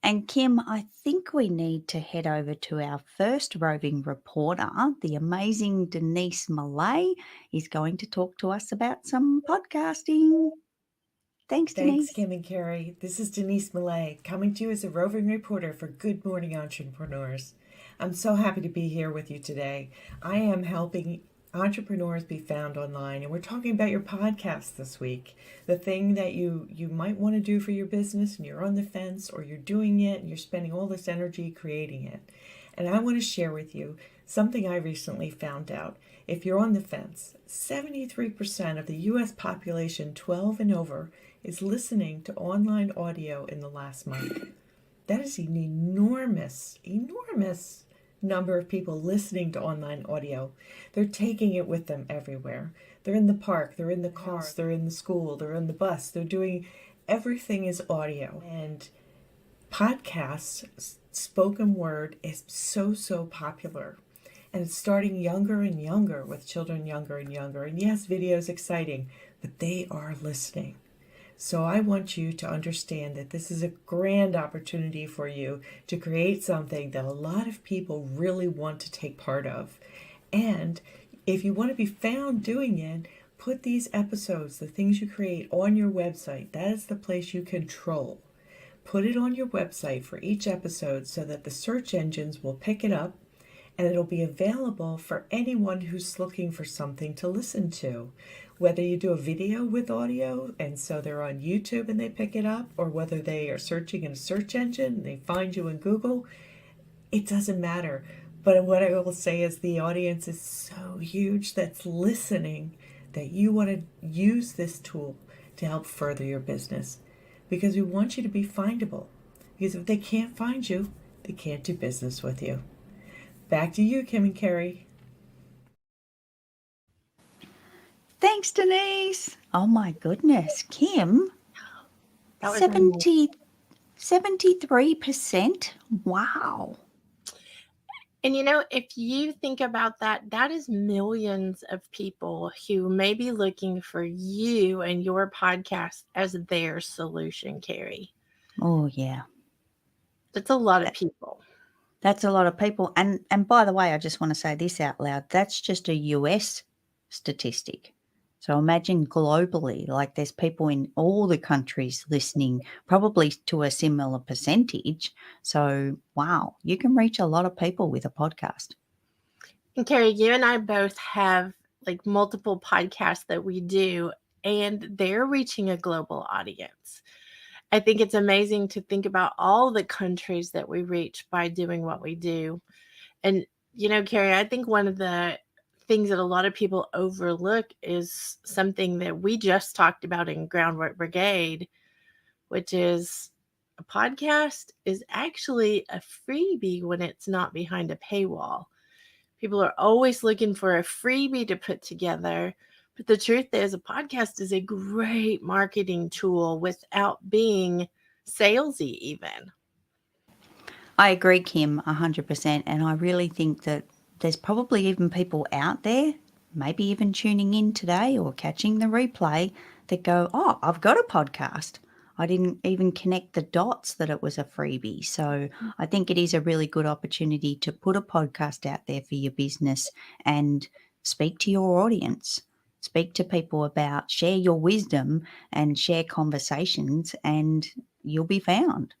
And Kim, I think we need to head over to our first roving reporter. The amazing Denise Millet is going to talk to us about some podcasting. Thanks, Thanks, Denise. Kim and Carrie. This is Denise Millet, coming to you as a roving reporter for Good Morning Entrepreneurs. I'm so happy to be here with you today. I am helping entrepreneurs be found online, and we're talking about your podcast this week. The thing that you might want to do for your business, and you're on the fence, or you're doing it, and you're spending all this energy creating it. And I want to share with you something I recently found out. If you're on the fence, 73% of the U.S. population 12 and over is listening to online audio in the last month. That is an enormous number of people listening to online audio. They're taking it with them everywhere. They're in the park, they're in the car, they're in the school, they're in the bus, they're doing everything is audio. And podcasts, spoken word is so popular. And it's starting younger and younger, with children younger and younger. And yes, video is exciting, but they are listening. So I want you to understand that this is a grand opportunity for you to create something that a lot of people really want to take part of. And if you want to be found doing it, put these episodes, the things you create, on your website. That is the place you control. Put it on your website for each episode so that the search engines will pick it up, and it'll be available for anyone who's looking for something to listen to. Whether you do a video with audio and so they're on YouTube and they pick it up, or whether they are searching in a search engine and they find you in Google, it doesn't matter. But what I will say is the audience is so huge that's listening that you want to use this tool to help further your business, because we want you to be findable. Because if they can't find you, they can't do business with you. Back to you, Kim and Carrie. Thanks, Denise. Oh, my goodness. Kim, That was 73%. Wow. And if you think about that, that is millions of people who may be looking for you and your podcast as their solution, Carrie. Oh, yeah. That's a lot of people. That's a lot of people. And by the way, I just want to say this out loud. That's just a US statistic. So imagine globally, like there's people in all the countries listening, probably to a similar percentage. So, wow, you can reach a lot of people with a podcast. And Carrie, you and I both have like multiple podcasts that we do, and they're reaching a global audience. I think it's amazing to think about all the countries that we reach by doing what we do. And, Carrie, I think one of the things that a lot of people overlook is something that we just talked about in Groundwork Brigade, which is a podcast is actually a freebie when it's not behind a paywall. People are always looking for a freebie to put together. But the truth is, a podcast is a great marketing tool without being salesy even. I agree, Kim, 100%. And I really think that there's probably even people out there, maybe even tuning in today or catching the replay, that go, oh, I've got a podcast. I didn't even connect the dots that it was a freebie. So I think it is a really good opportunity to put a podcast out there for your business and speak to your audience. Speak to people about, share your wisdom and share conversations, and you'll be found.